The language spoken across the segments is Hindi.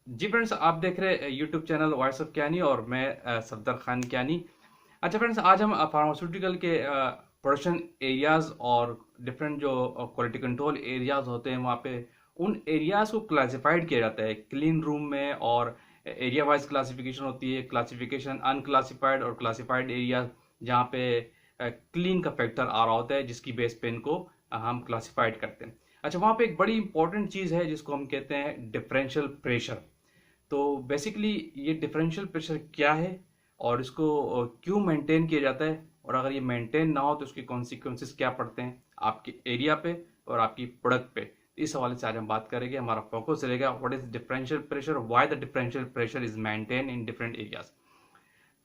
जी फ्रेंड्स, आप देख रहे हैं YouTube channel voice of Kayani और मैं सफदर खान क्यानी। अच्छा फ्रेंड्स, आज हम फार्मास्यूटिकल के प्रोडक्शन एरियाज और डिफरेंट जो क्वालिटी कंट्रोल एरियाज होते हैं वहाँ पे उन एरियाज को क्लासिफाइड किया जाता है क्लीन रूम में। और एरिया वाइज क्लासिफिकेशन होती है, क्लासिफिकेशन अनक्लासिफाइड और क्लासिफाइड एरिया, जहाँ पे क्लीन का फैक्टर आ रहा होता है जिसकी बेस पे इनको हम क्लासिफाइड करते हैं। अच्छा, वहाँ पे एक बड़ी इंपॉर्टेंट चीज़ है जिसको हम कहते हैं डिफरेंशियल प्रेशर। तो बेसिकली ये डिफरेंशियल प्रेशर क्या है और इसको क्यों मेंटेन किया जाता है, और अगर ये मेंटेन ना हो तो उसके कॉन्सिक्वेंसेस क्या पड़ते हैं आपके एरिया पे और आपकी प्रोडक्ट पे। इस हवाले से आज हम बात करेंगे। हमारा फोकस रहेगा what is differential pressure, why the differential pressure is maintain in different areas.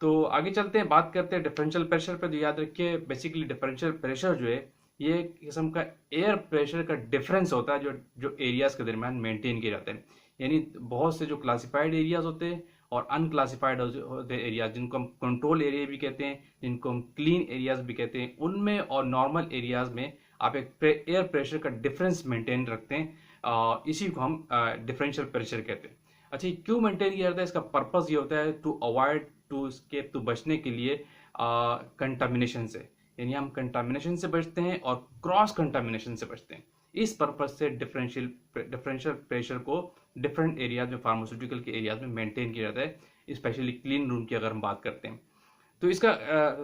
तो आगे चलते हैं, बात करते हैं डिफरेंशियल प्रेशर पे। तो याद रखिए बेसिकली डिफरेंशियल प्रेशर जो है ये एक किस्म का एयर प्रेशर का डिफरेंस होता है जो जो एरियाज के दरमियान मेंटेन किए जाते हैं। यानी बहुत से जो क्लासिफाइड एरियाज होते हैं और अनक्लासिफाइड होते एरियाज, जिनको हम कंट्रोल एरिया भी कहते हैं, जिनको हम क्लीन एरियाज भी कहते हैं, उनमें और नॉर्मल एरियाज में आप एक एयर प्रेशर का डिफरेंस मेंटेन रखते हैं। इसी को हम डिफरेंशियल प्रेशर कहते हैं। अच्छा, ये क्यों मेंटेन किया जाता है? इसका पर्पस ये होता है to avoid to escape, to बचने के लिए कंटामिनेशन से। यानी हम कंटामिनेशन से बचते हैं और क्रॉस कंटामिनेशन से बचते हैं। इस पर्पज से डिफरेंशियल प्रेशर को डिफरेंट एरियाज में, फार्मास्यूटिकल के एरियाज में मेंटेन किया जाता है, स्पेशली क्लीन रूम की अगर हम बात करते हैं। तो इसका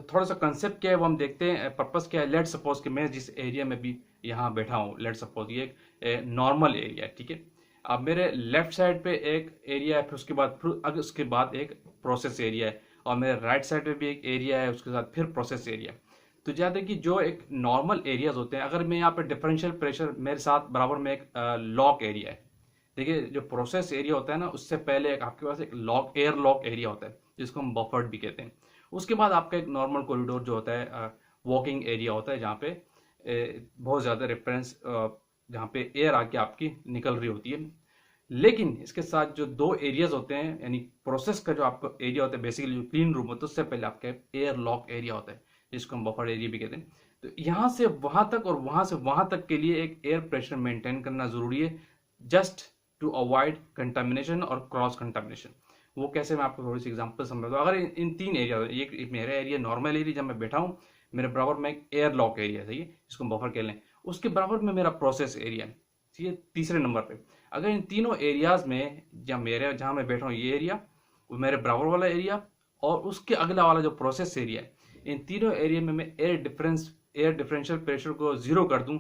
थोड़ा सा कंसेप्ट क्या है वो हम देखते हैं। पर्पस क्या है? लेट सपोज कि मैं जिस एरिया में भी यहाँ बैठा हूँ, लेट सपोज ये एक नॉर्मल एरिया है, ठीक है। अब मेरे लेफ्ट साइड पे एक एरिया है, फिर उसके बाद एक प्रोसेस एरिया है, और मेरे राइट साइड पे भी एक एरिया है, उसके साथ फिर प्रोसेस एरिया। तो ज्यादा कि जो एक नॉर्मल एरियाज होते हैं, अगर मैं यहाँ पे डिफरेंशियल प्रेशर मेरे साथ बराबर में एक लॉक एरिया है। देखिए, जो प्रोसेस एरिया होता है ना, उससे पहले एक आपके पास एक लॉक एयर लॉक एरिया होता है जिसको हम बफर्ड भी कहते हैं। उसके बाद आपका एक नॉर्मल कॉरिडोर जो होता है, वॉकिंग एरिया होता है, जहाँ पे बहुत ज़्यादा रेफरेंस, जहाँ पे एयर आके आपकी निकल रही होती है। लेकिन इसके साथ जो दो एरियाज होते हैं, यानी प्रोसेस का जो आपका एरिया होता है, बेसिकली जो क्लीन रूम होता है, उससे पहले आपका एयर लॉक एरिया होता है जिसको हम बफर एरिया भी कहते हैं। तो यहाँ से वहां तक और वहां से वहां तक के लिए एक एयर प्रेशर मेंटेन करना जरूरी है, जस्ट टू अवॉइड कंटामिनेशन और क्रॉस कंटामिनेशन। वो कैसे, मैं आपको थोड़ी सी एग्जांपल समझाता हूँ। अगर इन तीन एरिया, एक मेरा एरिया नॉर्मल एरिया जब मैं बैठा हूँ, मेरे बराबर में एक एयर लॉक एरिया है, जिसको हम बफर कह लें। उसके बराबर में मेरा प्रोसेस एरिया है, ठीक है, तीसरे नंबर पे। अगर इन तीनों एरियाज में जहाँ मैं बैठा हूँ ये एरिया, वो मेरे बराबर वाला एरिया, और उसके अगला वाला जो प्रोसेस एरिया है, इन तीनों एरिया में मैं एयर डिफरेंशियल प्रेशर को जीरो कर दूं,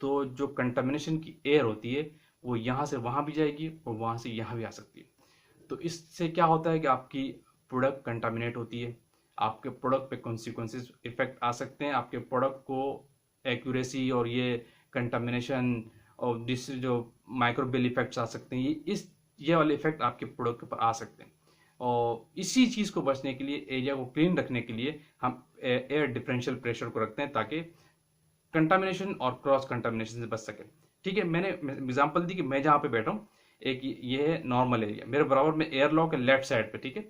तो जो कंटामिनेशन की एयर होती है वो यहाँ से वहाँ भी जाएगी और वहाँ से यहाँ भी आ सकती है। तो इससे क्या होता है कि आपकी प्रोडक्ट कंटामिनेट होती है, आपके प्रोडक्ट पे कॉन्सिक्वेंसेस इफेक्ट आ सकते हैं, आपके प्रोडक्ट को एक्यूरेसी और ये कंटामिनेशन और दिस जो माइक्रोबियल इफेक्ट्स आ सकते हैं, ये वाले इफेक्ट आपके प्रोडक्ट के ऊपर आ सकते हैं। और इसी चीज़ को बचने के लिए, एरिया को क्लीन रखने के लिए हम एयर डिफरेंशियल प्रेशर को रखते हैं, ताकि कंटामिनेशन और क्रॉस कंटामिनेशन से बच सके। ठीक है, मैंने एग्जांपल दी कि मैं जहाँ पे बैठा हूँ, एक ये है नॉर्मल एरिया, मेरे बराबर में एयर लॉक है लेफ्ट साइड पे, ठीक है,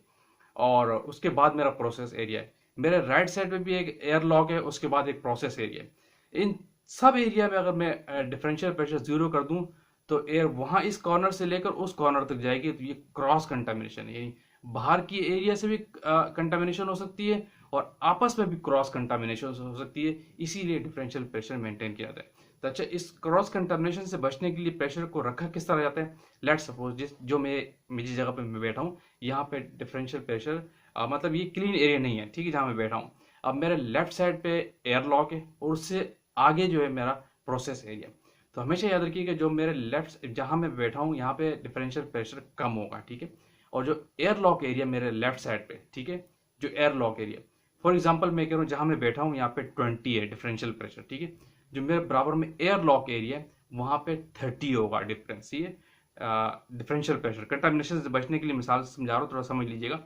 और उसके बाद मेरा प्रोसेस एरिया है। मेरे राइट साइड पे भी एक एयर लॉक है, उसके बाद एक प्रोसेस एरिया है। इन सब एरिया में अगर मैं डिफरेंशियल प्रेशर जीरो कर दूं, तो एयर वहां इस कॉर्नर से लेकर उस कॉर्नर तक जाएगी। तो ये क्रॉस कंटामिनेशन है, यानी बाहर की एरिया से भी कंटामिनेशन हो सकती है और आपस में भी क्रॉस कंटामिनेशन हो सकती है। इसीलिए डिफरेंशियल प्रेशर मेंटेन किया जाता है। तो अच्छा, इस क्रॉस कंटामिनेशन से बचने के लिए प्रेशर को रखा किस तरह जाता है? लेट सपोज जो मैं जिस जगह पे मैं बैठा हूँ, यहाँ पे डिफरेंशियल प्रेशर, मतलब ये क्लीन एरिया नहीं है, ठीक है, जहाँ मैं बैठा हूँ। अब मेरे लेफ्ट साइड पे एयर लॉक है और उससे आगे जो है मेरा प्रोसेस एरिया। तो हमेशा याद रखिए कि जो मेरे लेफ्ट, जहाँ मैं बैठा हूँ, यहाँ पे डिफरेंशियल प्रेशर कम होगा, ठीक है। और जो एयर लॉक एरिया मेरे लेफ्ट साइड पे, ठीक है, जो air lock area, for example मैं कह रहा हूँ जहाँ मैं बैठा हूँ यहाँ पे 20 है डिफरेंशियल प्रेशर, ठीक है। जो मेरे बराबर में एयर लॉक एरिया है वहाँ पे 30 होगा डिफरेंस। ये डिफरेंशियल प्रेशर कंटामिनेशन से बचने के लिए मिसाल समझा रहा हूँ, थोड़ा समझ लीजिएगा।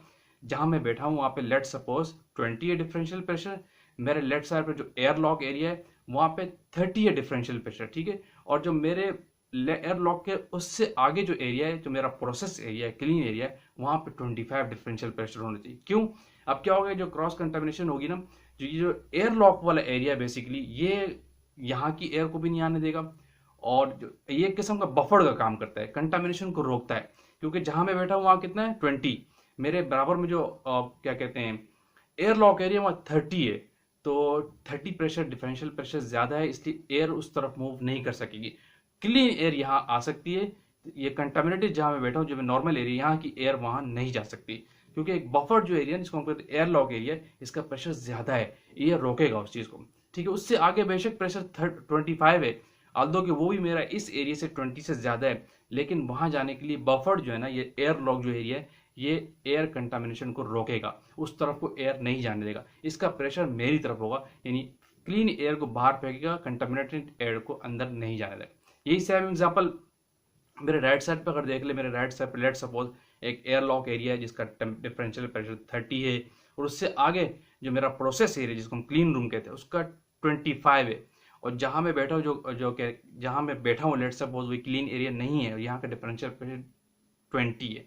जहाँ मैं बैठा हूँ वहाँ पे लेट सपोज 20 है डिफरेंशियल प्रेशर, मेरे लेफ्ट साइड पे जो एयर लॉक एरिया है वहाँ पे 30 है डिफरेंशियल प्रेशर, ठीक है। और जो मेरे एयर लॉक के उससे आगे जो एरिया है, जो मेरा प्रोसेस एरिया है, क्लीन एरिया है, वहाँ पे 25 डिफरेंशियल प्रेशर होना चाहिए। क्यों? अब क्या होगा, जो क्रॉस कंटामिनेशन होगी ना, जो एयर लॉक वाला एरिया बेसिकली ये यहाँ की एयर को भी नहीं आने देगा, और जो ये एक किस्म का बफर का काम करता है, कंटामिनेशन को रोकता है। क्योंकि जहां मैं बैठा हूँ वहां कितना है 20, मेरे बराबर में जो क्या कहते हैं एयर लॉक एरिया वहाँ 30 है। तो 30 प्रेशर, डिफरेंशियल प्रेशर ज़्यादा है, इसलिए एयर उस तरफ मूव नहीं कर सकेगी। क्लीन एयर यहाँ आ सकती है। ये कंटामिनेटेड जहाँ मैं बैठा हूँ, जो नॉर्मल एरिया, यहाँ की एयर वहाँ नहीं जा सकती, क्योंकि एक बफर जो एरिया जिसको हम कहते हैं एयर लॉक एरिया, इसका प्रेशर ज़्यादा है, एयर रोकेगा उस चीज़ को। ठीक है, उससे आगे बेशक प्रेशर 25 है, आल्दो कि वो भी मेरा इस एरिया से 20 से ज़्यादा है, लेकिन वहाँ जाने के लिए बफर जो है ना, ये एयर लॉक जो एरिया है, ये एयर कंटामिनेशन को रोकेगा, उस तरफ को एयर नहीं जाने देगा। इसका प्रेशर मेरी तरफ होगा, यानी क्लीन एयर को बाहर फेंकेगा, कंटामिनेटेड एयर को अंदर नहीं जाने देगा। यही सेम एग्जांपल मेरे राइट साइड पे अगर देख ले, मेरे राइट साइड पे लेट सपोज एक एयर लॉक एरिया है जिसका डिफरेंशियल प्रेशर 30 है, और उससे आगे जो मेरा प्रोसेस एरिया जिसको हम क्लीन रूम कहते हैं उसका 25 है, और जहाँ मैं बैठा हूँ जहाँ मैं बैठा हूँ लेट सपोज वो क्लीन एरिया नहीं है, और यहाँ का डिफरेंशियल प्रेशर 20 है।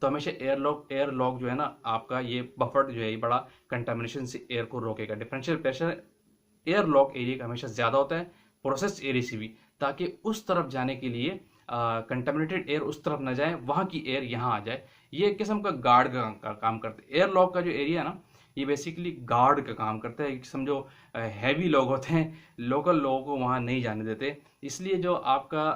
तो हमेशा एयर लॉक जो है ना आपका, ये बफर जो है ये बड़ा कंटामिनेशन से एयर को रोकेगा। Differential pressure air lock area का हमेशा ज़्यादा होता है प्रोसेस एरिया से भी, ताकि उस तरफ जाने के लिए कंटामिनेटेड एयर उस तरफ ना जाए, वहाँ की एयर यहाँ आ जाए। ये एक किस्म का गार्ड का काम करता है। एयर लॉक का जो एरिया है ना, ये बेसिकली गार्ड का काम करता है। समझो हैवी लोग होते हैं, लोकल लोगों को वहाँ नहीं जाने देते, इसलिए जो आपका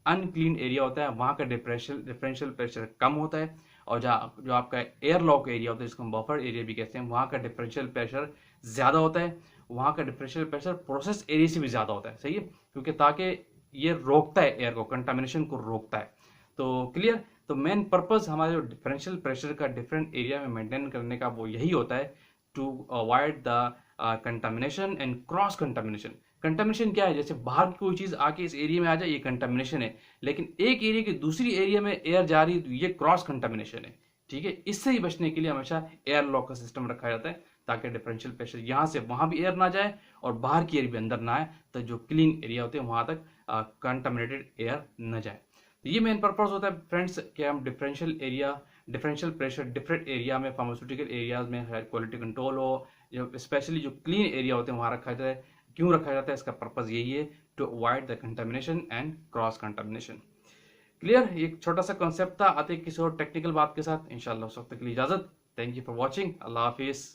अनक्लीन एरिया होता है वहाँ का डिफरेंशियल प्रेशर कम होता है, और जो आपका एयर लॉक एरिया होता है जिसको हम बफर एरिया भी कहते हैं, वहाँ का डिफरेंशियल प्रेशर ज़्यादा होता है। वहाँ का डिफरेंशियल प्रेशर प्रोसेस एरिया से भी ज़्यादा होता है, सही है, क्योंकि ताकि ये रोकता है एयर को, कंटामिनेशन को रोकता है। तो क्लियर। तो मेन पर्पस हमारे जो डिफरेंशियल प्रेशर का डिफरेंट एरिया में मेंटेन करने का वो यही होता है, to avoid the contamination and cross contamination. Contamination क्या है, जैसे बाहर की कोई चीज़ आके इस एरिया में आ जाए, ये कंटामिनेशन है, लेकिन एक एरिया की दूसरी एरिया में एयर जा रही है तो ये क्रॉस कंटामिनेशन है। ठीक है, इससे ही बचने के लिए हमेशा एयर लॉक का सिस्टम रखा जाता है, ताकि डिफरेंशियल प्रेशर यहाँ से वहाँ भी एयर ना जाए और बाहर की एयर भी अंदर ना आए, तो जो क्लीन एरिया होते हैं वहाँ तक कंटामिनेटेड एयर न जाए। तो ये मेन पर्पस होता है फ्रेंड्स कि हम डिफरेंशियल प्रेशर डिफरेंट एरिया में, फार्मास्यूटिकल एरियाज में क्वालिटी कंट्रोल हो, जो स्पेशली जो क्लीन एरिया होते हैं वहाँ रखा जाता है। क्यों रखा जाता है, इसका पर्पस यही है, to avoid the contamination and cross contamination. Clear. एक छोटा सा कॉन्सेप्ट था, आते किसी और टेक्निकल बात के साथ इंशाल्लाह। उस वक्त के लिए इजाजत। Thank you for watching. Allah Hafiz.